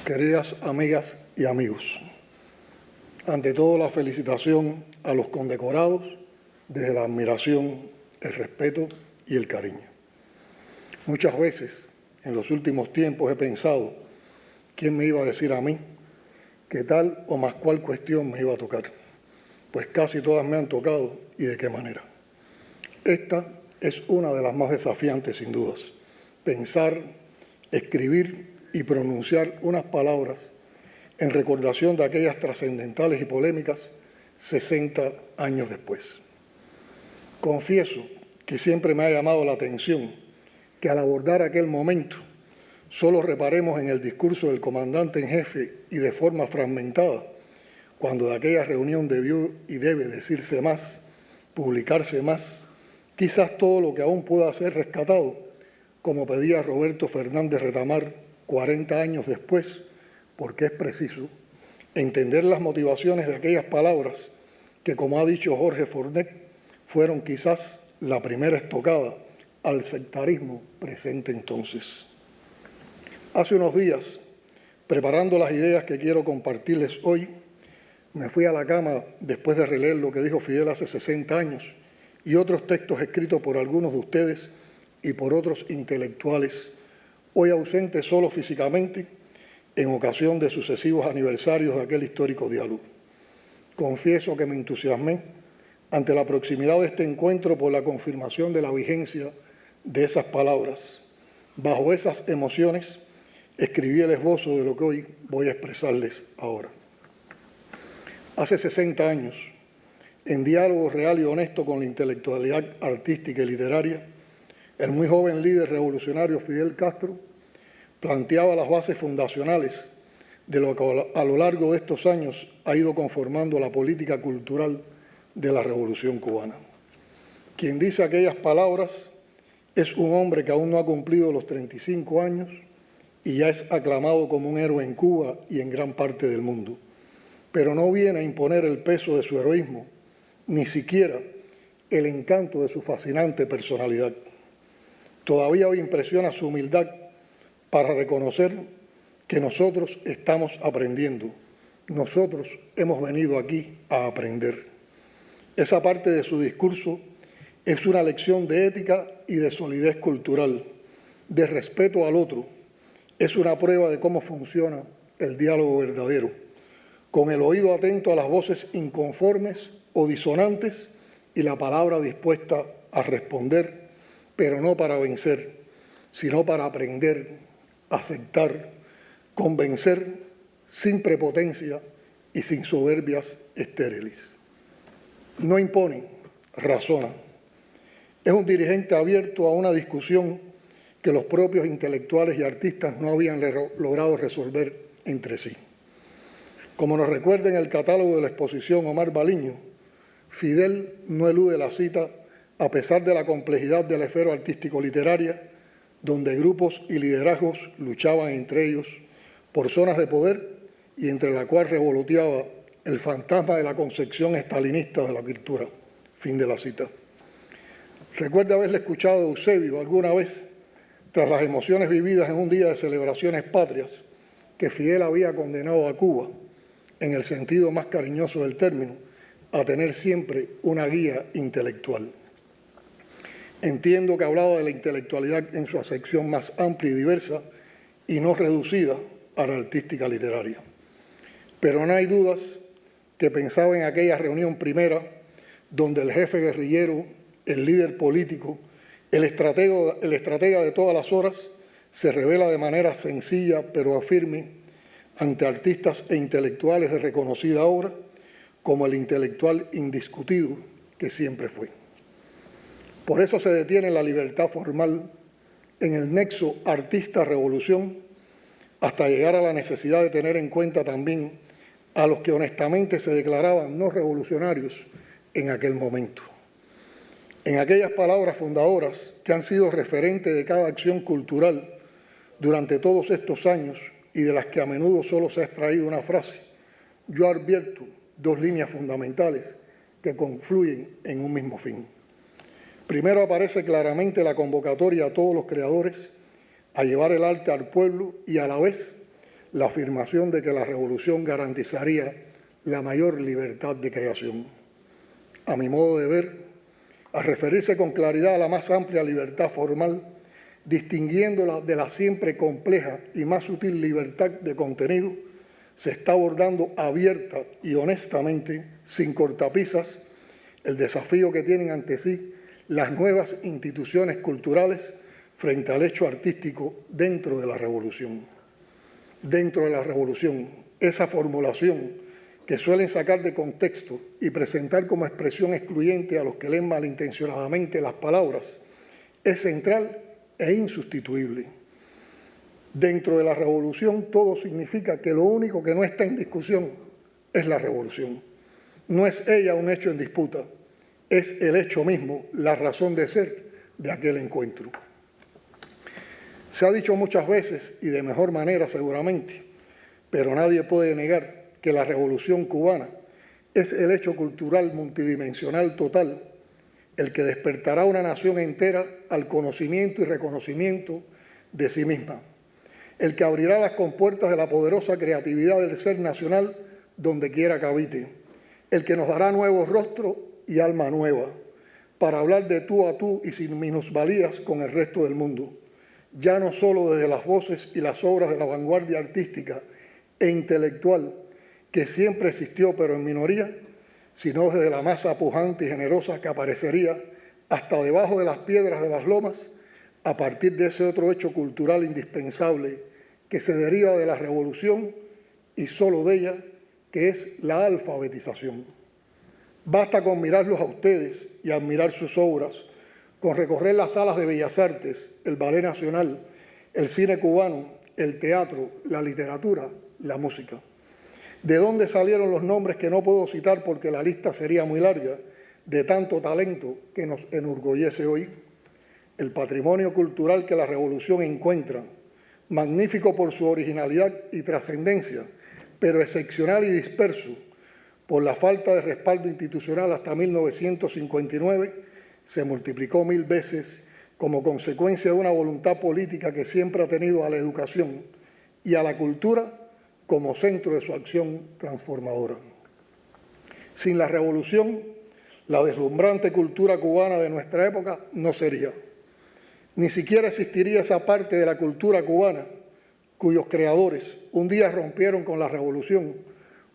Queridas amigas y amigos, ante todo la felicitación a los condecorados desde la admiración, el respeto y el cariño. Muchas veces en los últimos tiempos he pensado quién me iba a decir a mí que tal o más cual cuestión me iba a tocar, pues casi todas me han tocado y de qué manera. Esta es una de las más desafiantes sin dudas, pensar, escribir y pronunciar unas palabras en recordación de aquellas trascendentales y polémicas 60 años después. Confieso que siempre me ha llamado la atención que al abordar aquel momento solo reparemos en el discurso del comandante en jefe y de forma fragmentada, cuando de aquella reunión debió y debe decirse más, publicarse más, quizás todo lo que aún pueda ser rescatado, como pedía Roberto Fernández Retamar 40 años después, porque es preciso entender las motivaciones de aquellas palabras que, como ha dicho Jorge Fornet, fueron quizás la primera estocada al sectarismo presente entonces. Hace unos días, preparando las ideas que quiero compartirles hoy, me fui a la cama después de releer lo que dijo Fidel hace 60 años y otros textos escritos por algunos de ustedes y por otros intelectuales, hoy ausentes solo físicamente, en ocasión de sucesivos aniversarios de aquel histórico diálogo. Confieso que me entusiasmé ante la proximidad de este encuentro por la confirmación de la vigencia de esas palabras. Bajo esas emociones, escribí el esbozo de lo que hoy voy a expresarles ahora. Hace 60 años, en diálogo real y honesto con la intelectualidad artística y literaria, el muy joven líder revolucionario Fidel Castro planteaba las bases fundacionales de lo que a lo largo de estos años ha ido conformando la política cultural de la Revolución Cubana. Quien dice aquellas palabras es un hombre que aún no ha cumplido los 35 años y ya es aclamado como un héroe en Cuba y en gran parte del mundo, pero no viene a imponer el peso de su heroísmo, ni siquiera el encanto de su fascinante personalidad. Todavía hoy impresiona su humildad para reconocer que nosotros estamos aprendiendo. Nosotros hemos venido aquí a aprender. Esa parte de su discurso es una lección de ética y de solidez cultural, de respeto al otro. Es una prueba de cómo funciona el diálogo verdadero, con el oído atento a las voces inconformes o disonantes y la palabra dispuesta a responder, pero no para vencer, sino para aprender, aceptar, convencer, sin prepotencia y sin soberbias estériles. No impone, razona. Es un dirigente abierto a una discusión que los propios intelectuales y artistas no habían logrado resolver entre sí. Como nos recuerda en el catálogo de la exposición Omar Baliño, Fidel no elude la cita a pesar de la complejidad de la esfera artístico-literaria, donde grupos y liderazgos luchaban entre ellos por zonas de poder y entre la cual revoloteaba el fantasma de la concepción estalinista de la cultura. Fin de la cita. Recuerda haberle escuchado a Eusebio alguna vez, tras las emociones vividas en un día de celebraciones patrias, que Fidel había condenado a Cuba, en el sentido más cariñoso del término, a tener siempre una guía intelectual. Entiendo que hablaba de la intelectualidad en su acepción más amplia y diversa y no reducida a la artística literaria. Pero no hay dudas que pensaba en aquella reunión primera donde el jefe guerrillero, el líder político, el estratega de todas las horas, se revela de manera sencilla pero firme ante artistas e intelectuales de reconocida obra como el intelectual indiscutido que siempre fue. Por eso se detiene la libertad formal en el nexo artista-revolución hasta llegar a la necesidad de tener en cuenta también a los que honestamente se declaraban no revolucionarios en aquel momento. En aquellas palabras fundadoras que han sido referente de cada acción cultural durante todos estos años y de las que a menudo solo se ha extraído una frase, yo advierto dos líneas fundamentales que confluyen en un mismo fin. Primero aparece claramente la convocatoria a todos los creadores a llevar el arte al pueblo y a la vez la afirmación de que la revolución garantizaría la mayor libertad de creación. A mi modo de ver, al referirse con claridad a la más amplia libertad formal, distinguiéndola de la siempre compleja y más sutil libertad de contenido, se está abordando abierta y honestamente, sin cortapisas, el desafío que tienen ante sí las nuevas instituciones culturales frente al hecho artístico dentro de la revolución. Dentro de la revolución, esa formulación que suelen sacar de contexto y presentar como expresión excluyente a los que leen malintencionadamente las palabras, es central e insustituible. Dentro de la revolución todo significa que lo único que no está en discusión es la revolución. No es ella un hecho en disputa, es el hecho mismo, la razón de ser de aquel encuentro. Se ha dicho muchas veces, y de mejor manera seguramente, pero nadie puede negar que la Revolución cubana es el hecho cultural multidimensional total, el que despertará a una nación entera al conocimiento y reconocimiento de sí misma, el que abrirá las compuertas de la poderosa creatividad del ser nacional donde quiera que habite, el que nos dará nuevo rostro y alma nueva, para hablar de tú a tú y sin minusvalías con el resto del mundo, ya no solo desde las voces y las obras de la vanguardia artística e intelectual que siempre existió pero en minoría, sino desde la masa pujante y generosa que aparecería hasta debajo de las piedras de las lomas a partir de ese otro hecho cultural indispensable que se deriva de la revolución y solo de ella, que es la alfabetización. Basta con mirarlos a ustedes y admirar sus obras, con recorrer las salas de Bellas Artes, el Ballet Nacional, el cine cubano, el teatro, la literatura, la música. ¿De dónde salieron los nombres que no puedo citar porque la lista sería muy larga, de tanto talento que nos enorgullece hoy? El patrimonio cultural que la revolución encuentra, magnífico por su originalidad y trascendencia, pero excepcional y disperso por la falta de respaldo institucional hasta 1959, se multiplicó 1000 veces como consecuencia de una voluntad política que siempre ha tenido a la educación y a la cultura como centro de su acción transformadora. Sin la revolución, la deslumbrante cultura cubana de nuestra época no sería. Ni siquiera existiría esa parte de la cultura cubana cuyos creadores un día rompieron con la revolución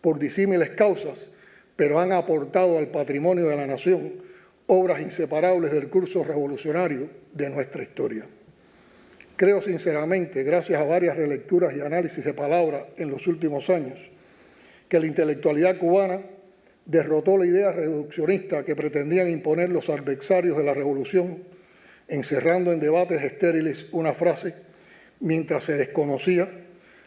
por disímiles causas, pero han aportado al patrimonio de la nación obras inseparables del curso revolucionario de nuestra historia. Creo sinceramente, gracias a varias relecturas y análisis de palabras en los últimos años, que la intelectualidad cubana derrotó la idea reduccionista que pretendían imponer los adversarios de la revolución, encerrando en debates estériles una frase, mientras se desconocía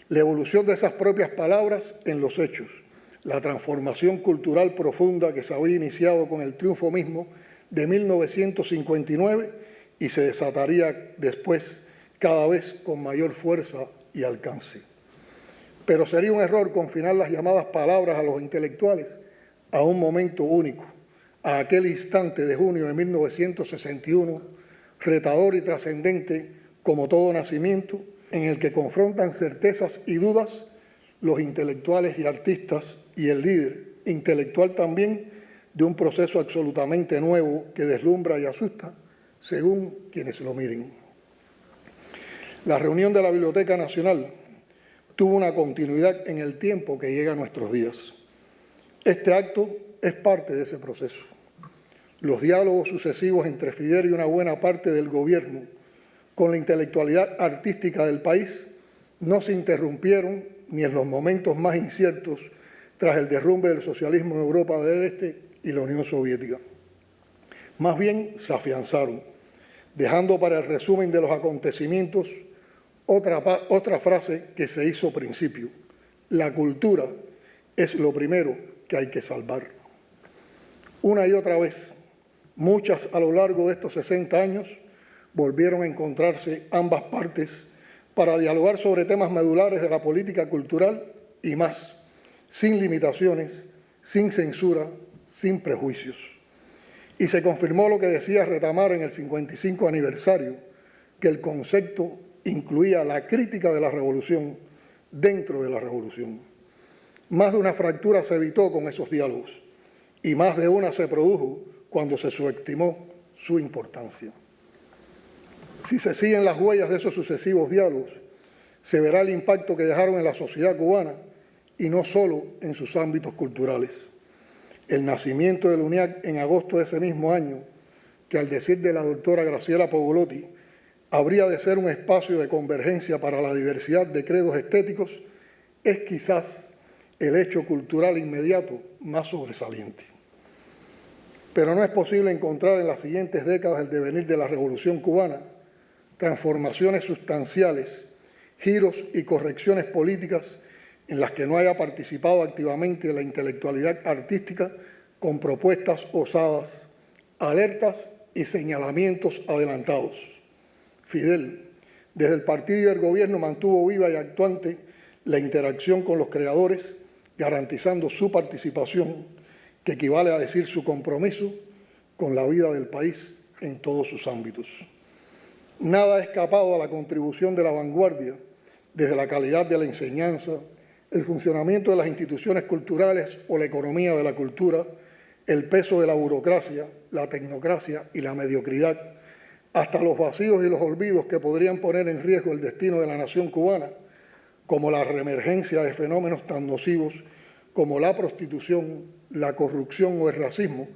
la evolución de esas propias palabras en los hechos, la transformación cultural profunda que se había iniciado con el triunfo mismo de 1959 y se desataría después cada vez con mayor fuerza y alcance. Pero sería un error confinar las llamadas palabras a los intelectuales a un momento único, a aquel instante de junio de 1961, retador y trascendente como todo nacimiento, en el que confrontan certezas y dudas los intelectuales y artistas y el líder intelectual también de un proceso absolutamente nuevo que deslumbra y asusta según quienes lo miren. La reunión de la Biblioteca Nacional tuvo una continuidad en el tiempo que llega a nuestros días. Este acto es parte de ese proceso. Los diálogos sucesivos entre Fidel y una buena parte del gobierno con la intelectualidad artística del país no se interrumpieron ni en los momentos más inciertos tras el derrumbe del socialismo en Europa del Este y la Unión Soviética. Más bien se afianzaron, dejando para el resumen de los acontecimientos otra frase que se hizo principio: la cultura es lo primero que hay que salvar. Una y otra vez, muchas a lo largo de estos 60 años, volvieron a encontrarse ambas partes para dialogar sobre temas medulares de la política cultural y más, sin limitaciones, sin censura, sin prejuicios. Y se confirmó lo que decía Retamar en el 55 aniversario, que el concepto incluía la crítica de la revolución, dentro de la revolución. Más de una fractura se evitó con esos diálogos y más de una se produjo cuando se subestimó su importancia. Si se siguen las huellas de esos sucesivos diálogos, se verá el impacto que dejaron en la sociedad cubana y no solo en sus ámbitos culturales. El nacimiento del UNIAC en agosto de ese mismo año, que al decir de la doctora Graciela Pogolotti, habría de ser un espacio de convergencia para la diversidad de credos estéticos, es quizás el hecho cultural inmediato más sobresaliente. Pero no es posible encontrar en las siguientes décadas del devenir de la Revolución cubana transformaciones sustanciales, giros y correcciones políticas en las que no haya participado activamente la intelectualidad artística con propuestas osadas, alertas y señalamientos adelantados. Fidel, desde el partido y el gobierno, mantuvo viva y actuante la interacción con los creadores, garantizando su participación, que equivale a decir su compromiso con la vida del país en todos sus ámbitos. Nada ha escapado a la contribución de la vanguardia, desde la calidad de la enseñanza, el funcionamiento de las instituciones culturales o la economía de la cultura, el peso de la burocracia, la tecnocracia y la mediocridad, hasta los vacíos y los olvidos que podrían poner en riesgo el destino de la nación cubana, como la reemergencia de fenómenos tan nocivos como la prostitución, la corrupción o el racismo,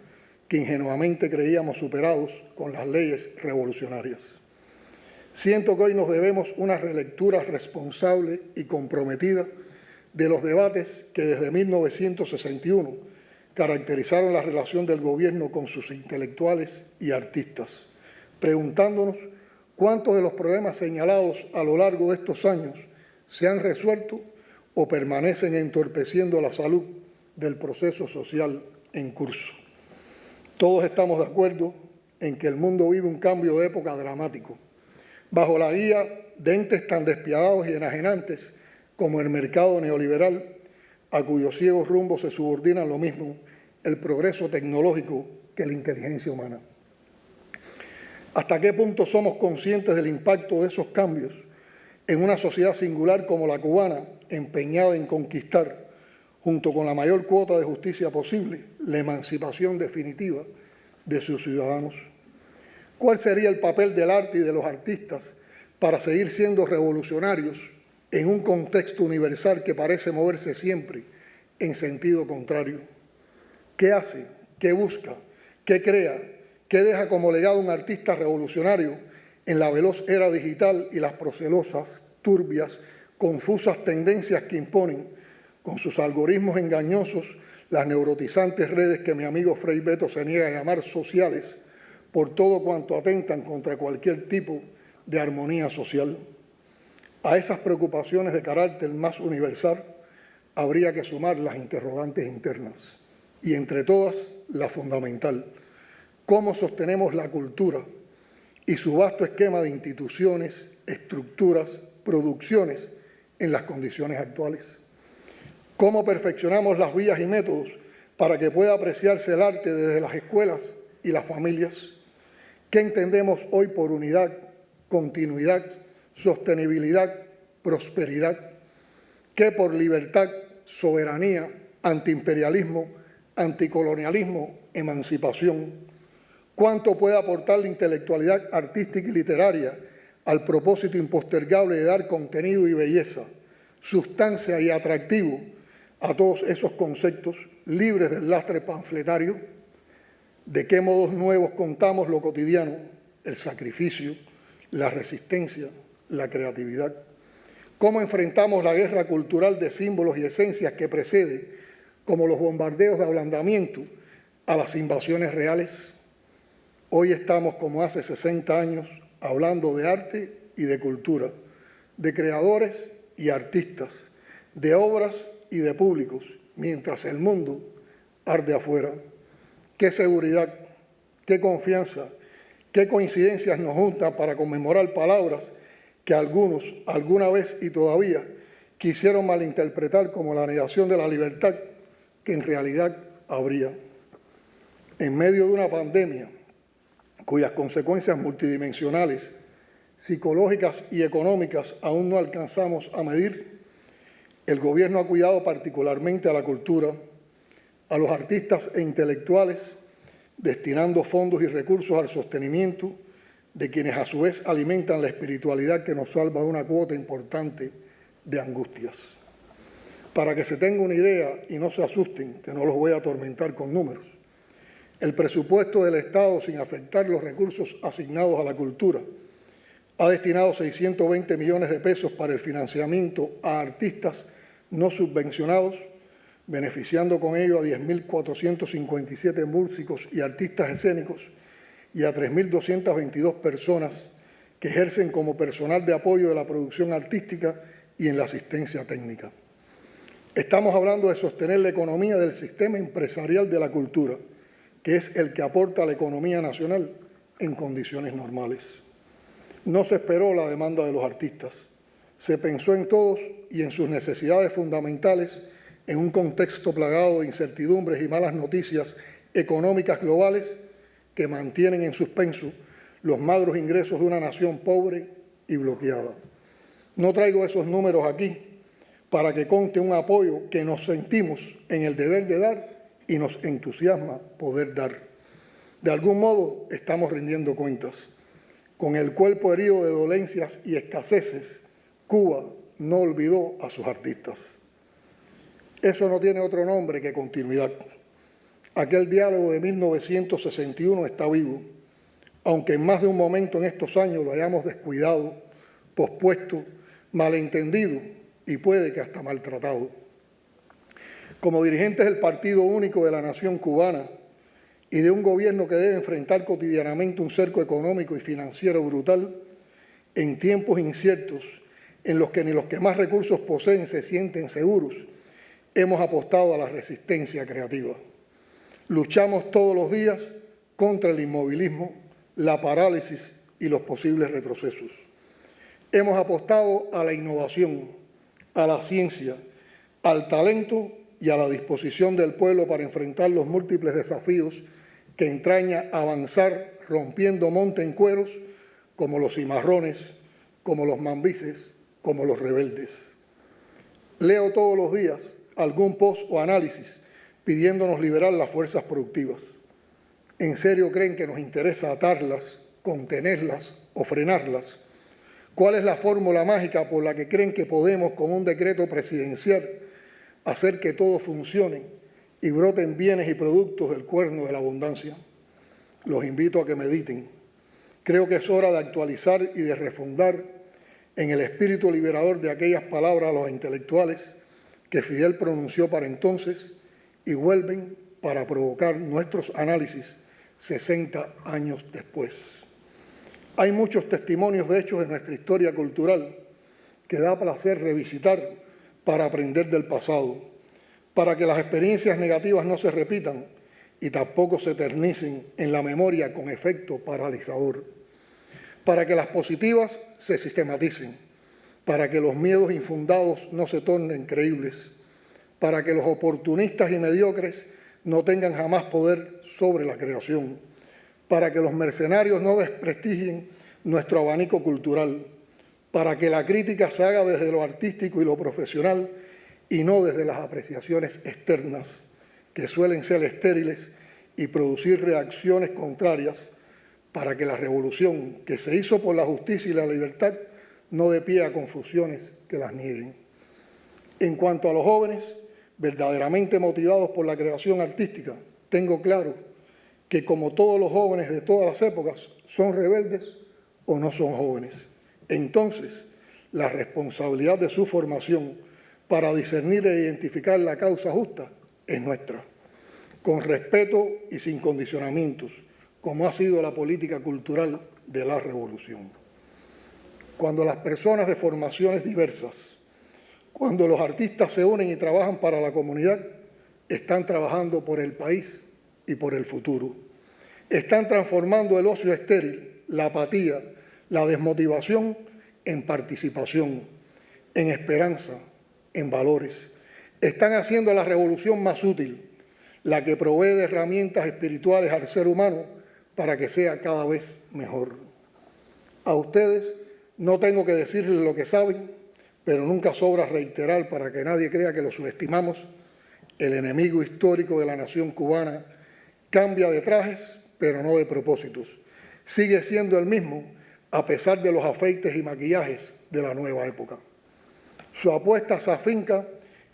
que ingenuamente creíamos superados con las leyes revolucionarias. Siento que hoy nos debemos una relectura responsable y comprometida de los debates que desde 1961 caracterizaron la relación del gobierno con sus intelectuales y artistas, preguntándonos cuántos de los problemas señalados a lo largo de estos años se han resuelto o permanecen entorpeciendo la salud del proceso social en curso. Todos estamos de acuerdo en que el mundo vive un cambio de época dramático, bajo la guía de entes tan despiadados y enajenantes como el mercado neoliberal, a cuyos ciegos rumbos se subordina lo mismo el progreso tecnológico que la inteligencia humana. ¿Hasta qué punto somos conscientes del impacto de esos cambios en una sociedad singular como la cubana, empeñada en conquistar, junto con la mayor cuota de justicia posible, la emancipación definitiva de sus ciudadanos? ¿Cuál sería el papel del arte y de los artistas para seguir siendo revolucionarios en un contexto universal que parece moverse siempre en sentido contrario? ¿Qué hace? ¿Qué busca? ¿Qué crea? ¿Qué deja como legado un artista revolucionario en la veloz era digital y las procelosas, turbias, confusas tendencias que imponen, con sus algoritmos engañosos, las neurotizantes redes que mi amigo Frei Beto se niega a llamar sociales, por todo cuanto atentan contra cualquier tipo de armonía social? A esas preocupaciones de carácter más universal habría que sumar las interrogantes internas, y entre todas la fundamental: ¿cómo sostenemos la cultura y su vasto esquema de instituciones, estructuras, producciones en las condiciones actuales? ¿Cómo perfeccionamos las vías y métodos para que pueda apreciarse el arte desde las escuelas y las familias? ¿Qué entendemos hoy por unidad, continuidad, sostenibilidad, prosperidad? ¿Qué por libertad, soberanía, antiimperialismo, anticolonialismo, emancipación? ¿Cuánto puede aportar la intelectualidad artística y literaria al propósito impostergable de dar contenido y belleza, sustancia y atractivo a todos esos conceptos libres del lastre panfletario? ¿De qué modos nuevos contamos lo cotidiano, el sacrificio, la resistencia, la creatividad? ¿Cómo enfrentamos la guerra cultural de símbolos y esencias que precede, como los bombardeos de ablandamiento, a las invasiones reales? Hoy estamos, como hace 60 años, hablando de arte y de cultura, de creadores y artistas, de obras y de públicos, mientras el mundo arde afuera. Qué seguridad, qué confianza, qué coincidencias nos juntan para conmemorar palabras que algunos, alguna vez y todavía, quisieron malinterpretar como la negación de la libertad que en realidad habría. En medio de una pandemia cuyas consecuencias multidimensionales, psicológicas y económicas aún no alcanzamos a medir, El Gobierno ha cuidado particularmente a la cultura, a los artistas e intelectuales, destinando fondos y recursos al sostenimiento de quienes a su vez alimentan la espiritualidad que nos salva de una cuota importante de angustias. Para que se tenga una idea y no se asusten, que no los voy a atormentar con números, el presupuesto del Estado, sin afectar los recursos asignados a la cultura, ha destinado 620 millones de pesos para el financiamiento a artistas no subvencionados, beneficiando con ello a 10.457 músicos y artistas escénicos y a 3.222 personas que ejercen como personal de apoyo de la producción artística y en la asistencia técnica. Estamos hablando de sostener la economía del sistema empresarial de la cultura, que es el que aporta a la economía nacional en condiciones normales. No se esperó la demanda de los artistas, se pensó en todos y en sus necesidades fundamentales en un contexto plagado de incertidumbres y malas noticias económicas globales que mantienen en suspenso los magros ingresos de una nación pobre y bloqueada. No traigo esos números aquí para que conste un apoyo que nos sentimos en el deber de dar y nos entusiasma poder dar. De algún modo estamos rindiendo cuentas. Con el cuerpo herido de dolencias y escaseces, Cuba no olvidó a sus artistas. Eso no tiene otro nombre que continuidad. Aquel diálogo de 1961 está vivo, aunque en más de un momento en estos años lo hayamos descuidado, pospuesto, malentendido y puede que hasta maltratado. Como dirigentes del Partido Único de la Nación Cubana y de un gobierno que debe enfrentar cotidianamente un cerco económico y financiero brutal, en tiempos inciertos en los que ni los que más recursos poseen se sienten seguros, hemos apostado a la resistencia creativa. Luchamos todos los días contra el inmovilismo, la parálisis y los posibles retrocesos. Hemos apostado a la innovación, a la ciencia, al talento y a la disposición del pueblo para enfrentar los múltiples desafíos que entraña avanzar rompiendo monte en cueros como los cimarrones, como los mambises, como los rebeldes. Leo todos los días algún post o análisis pidiéndonos liberar las fuerzas productivas. ¿En serio creen que nos interesa atarlas, contenerlas o frenarlas? ¿Cuál es la fórmula mágica por la que creen que podemos, con un decreto presidencial, hacer que todo funcione y broten bienes y productos del cuerno de la abundancia? Los invito a que mediten. Creo que es hora de actualizar y de refundar en el espíritu liberador de aquellas palabras a los intelectuales que Fidel pronunció para entonces y vuelven para provocar nuestros análisis 60 años después. Hay muchos testimonios de hechos de nuestra historia cultural que da placer revisitar para aprender del pasado, para que las experiencias negativas no se repitan y tampoco se eternicen en la memoria con efecto paralizador, para que las positivas se sistematicen, para que los miedos infundados no se tornen creíbles, para que los oportunistas y mediocres no tengan jamás poder sobre la creación, para que los mercenarios no desprestigien nuestro abanico cultural, para que la crítica se haga desde lo artístico y lo profesional y no desde las apreciaciones externas, que suelen ser estériles y producir reacciones contrarias, para que la revolución que se hizo por la justicia y la libertad no dé pie a confusiones que las nieguen. En cuanto a los jóvenes, verdaderamente motivados por la creación artística, tengo claro que, como todos los jóvenes de todas las épocas, son rebeldes o no son jóvenes. Entonces, la responsabilidad de su formación para discernir e identificar la causa justa es nuestra, con respeto y sin condicionamientos, como ha sido la política cultural de la revolución. Cuando las personas de formaciones diversas, cuando los artistas se unen y trabajan para la comunidad, están trabajando por el país y por el futuro. Están transformando el ocio estéril, la apatía, la desmotivación en participación, en esperanza, en valores. Están haciendo la revolución más útil, la que provee de herramientas espirituales al ser humano para que sea cada vez mejor. A ustedes no tengo que decirles lo que saben, pero nunca sobra reiterar, para que nadie crea que lo subestimamos, el enemigo histórico de la nación cubana cambia de trajes, pero no de propósitos. Sigue siendo el mismo, a pesar de los afeites y maquillajes de la nueva época. Su apuesta se afinca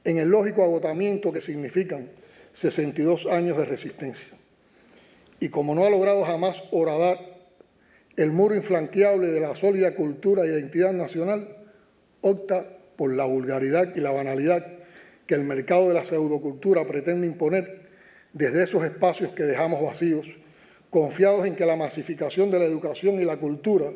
en el lógico agotamiento que significan 62 años de resistencia. Y como no ha logrado jamás horadar el muro infranqueable de la sólida cultura e identidad nacional, opta por la vulgaridad y la banalidad que el mercado de la pseudocultura pretende imponer desde esos espacios que dejamos vacíos, confiados en que la masificación de la educación y la cultura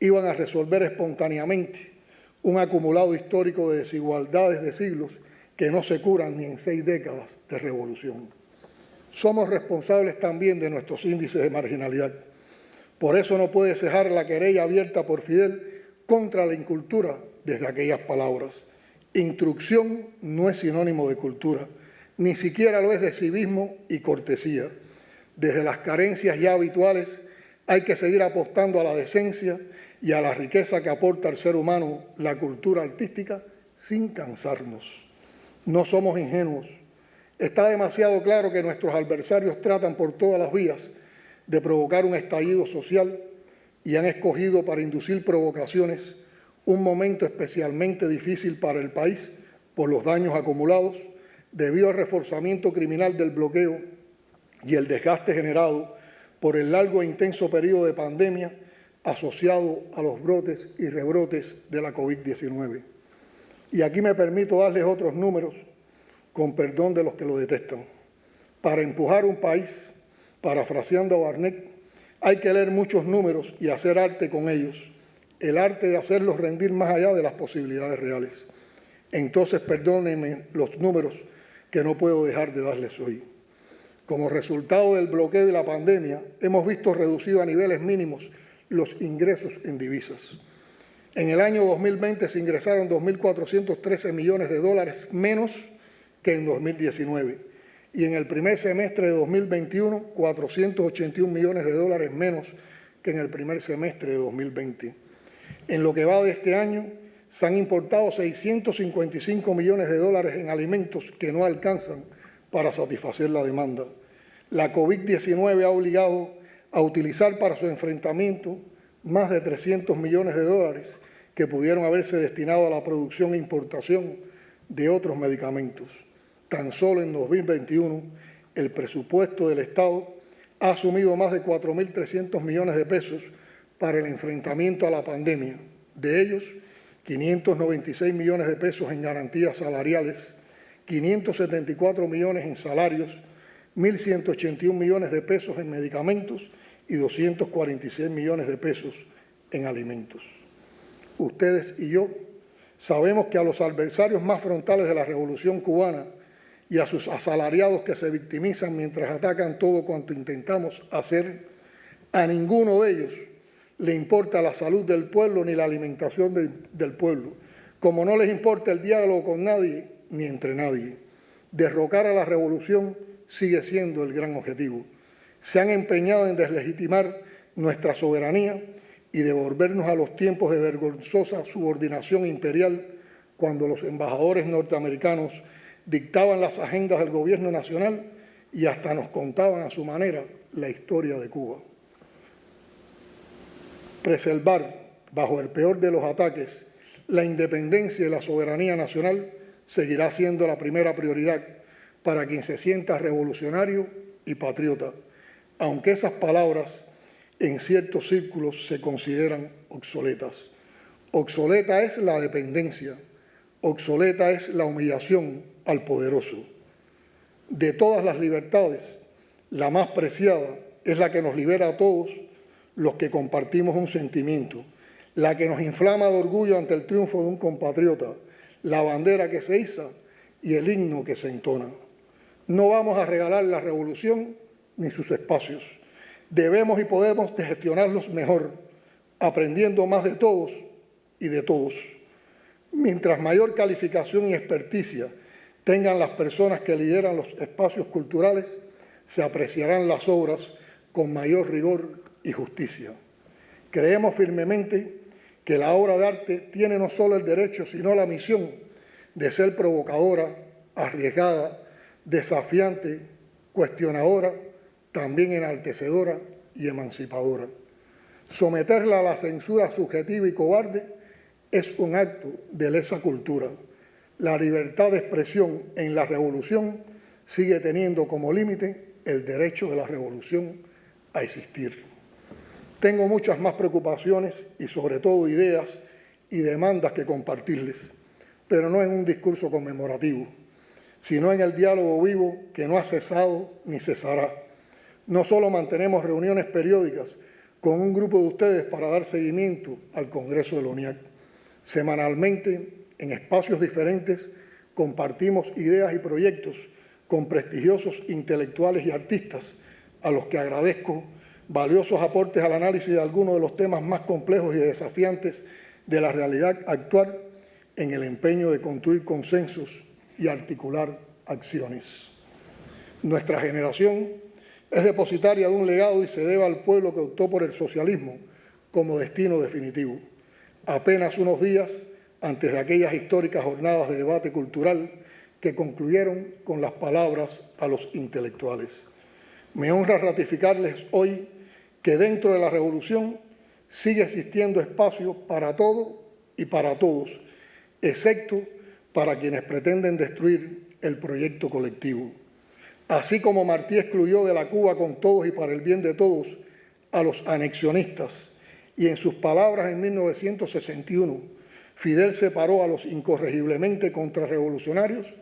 iban a resolver espontáneamente un acumulado histórico de desigualdades de siglos que no se curan ni en 6 décadas de revolución. Somos responsables también de nuestros índices de marginalidad. Por eso no puede cejar la querella abierta por Fidel contra la incultura desde aquellas palabras. Instrucción no es sinónimo de cultura, ni siquiera lo es de civismo y cortesía. Desde las carencias ya habituales hay que seguir apostando a la decencia y a la riqueza que aporta al ser humano la cultura artística sin cansarnos. No somos ingenuos. Está demasiado claro que nuestros adversarios tratan por todas las vías de provocar un estallido social y han escogido para inducir provocaciones un momento especialmente difícil para el país por los daños acumulados debido al reforzamiento criminal del bloqueo y el desgaste generado por el largo e intenso periodo de pandemia asociado a los brotes y rebrotes de la COVID-19. Y aquí me permito darles otros números, con perdón de los que lo detestan. Para empujar un país, parafraseando a Barnett, hay que leer muchos números y hacer arte con ellos, el arte de hacerlos rendir más allá de las posibilidades reales. Entonces, perdónenme los números que no puedo dejar de darles hoy. Como resultado del bloqueo y la pandemia, hemos visto reducido a niveles mínimos los ingresos en divisas. En el año 2020 se ingresaron 2.413 millones de dólares menos que en 2019 y en el primer semestre de 2021 481 millones de dólares menos que en el primer semestre de 2020. En lo que va de este año se han importado 655 millones de dólares en alimentos que no alcanzan para satisfacer la demanda. La COVID-19 ha obligado a utilizar para su enfrentamiento más de 300 millones de dólares que pudieron haberse destinado a la producción e importación de otros medicamentos. Tan solo en 2021, el presupuesto del Estado ha asumido más de 4.300 millones de pesos para el enfrentamiento a la pandemia. De ellos, 596 millones de pesos en garantías salariales, 574 millones en salarios, 1.181 millones de pesos en medicamentos y 246 millones de pesos en alimentos. Ustedes y yo sabemos que a los adversarios más frontales de la Revolución Cubana y a sus asalariados que se victimizan mientras atacan todo cuanto intentamos hacer, a ninguno de ellos le importa la salud del pueblo ni la alimentación del pueblo, como no les importa el diálogo con nadie ni entre nadie. Derrocar a la revolución sigue siendo el gran objetivo. Se han empeñado en deslegitimar nuestra soberanía y devolvernos a los tiempos de vergonzosa subordinación imperial cuando los embajadores norteamericanos dictaban las agendas del gobierno nacional y hasta nos contaban a su manera la historia de Cuba. Preservar, bajo el peor de los ataques, la independencia y la soberanía nacional seguirá siendo la primera prioridad para quien se sienta revolucionario y patriota, aunque esas palabras en ciertos círculos se consideran obsoletas. Obsoleta es la dependencia, obsoleta es la humillación al poderoso. De todas las libertades, la más preciada es la que nos libera a todos los que compartimos un sentimiento, la que nos inflama de orgullo ante el triunfo de un compatriota, la bandera que se iza y el himno que se entona. No vamos a regalar la revolución ni sus espacios. Debemos y podemos gestionarlos mejor, aprendiendo más de todos y de todos. Mientras mayor calificación y experticia tengan las personas que lideran los espacios culturales, se apreciarán las obras con mayor rigor y justicia. Creemos firmemente que la obra de arte tiene no solo el derecho, sino la misión de ser provocadora, arriesgada, desafiante, cuestionadora, también enaltecedora y emancipadora. Someterla a la censura subjetiva y cobarde es un acto de lesa cultura. La libertad de expresión en la revolución sigue teniendo como límite el derecho de la revolución a existir. Tengo muchas más preocupaciones y sobre todo ideas y demandas que compartirles, pero no en un discurso conmemorativo, sino en el diálogo vivo que no ha cesado ni cesará. No solo mantenemos reuniones periódicas con un grupo de ustedes para dar seguimiento al Congreso de la UNIAC. Semanalmente, en espacios diferentes, compartimos ideas y proyectos con prestigiosos intelectuales y artistas, a los que agradezco valiosos aportes al análisis de algunos de los temas más complejos y desafiantes de la realidad actual en el empeño de construir consensos y articular acciones. Nuestra generación es depositaria de un legado y se debe al pueblo que optó por el socialismo como destino definitivo. Apenas unos días antes de aquellas históricas jornadas de debate cultural que concluyeron con las palabras a los intelectuales. Me honra ratificarles hoy que dentro de la revolución sigue existiendo espacio para todo y para todos, excepto para quienes pretenden destruir el proyecto colectivo. Así como Martí excluyó de la Cuba con todos y para el bien de todos a los anexionistas, y en sus palabras en 1961, Fidel separó a los incorregiblemente contrarrevolucionarios,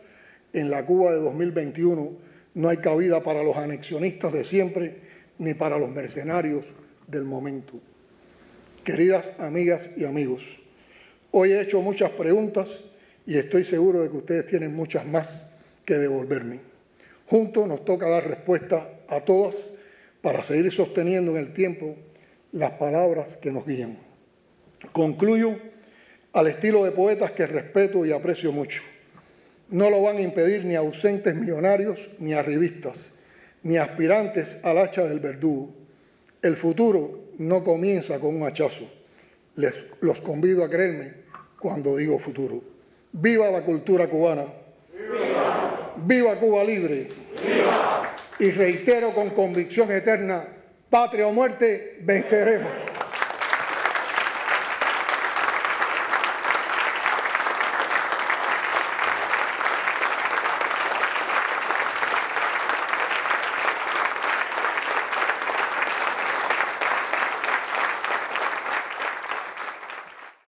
en la Cuba de 2021 no hay cabida para los anexionistas de siempre ni para los mercenarios del momento. Queridas amigas y amigos, hoy he hecho muchas preguntas y estoy seguro de que ustedes tienen muchas más que devolverme. Juntos nos toca dar respuesta a todas para seguir sosteniendo en el tiempo las palabras que nos guían. Concluyo al estilo de poetas que respeto y aprecio mucho. No lo van a impedir ni ausentes millonarios ni arribistas, ni aspirantes al hacha del verdugo. El futuro no comienza con un hachazo. Los convido a creerme cuando digo futuro. ¡Viva la cultura cubana! ¡Viva! ¡Viva Cuba libre! ¡Viva! Y reitero con convicción eterna, patria o muerte, venceremos.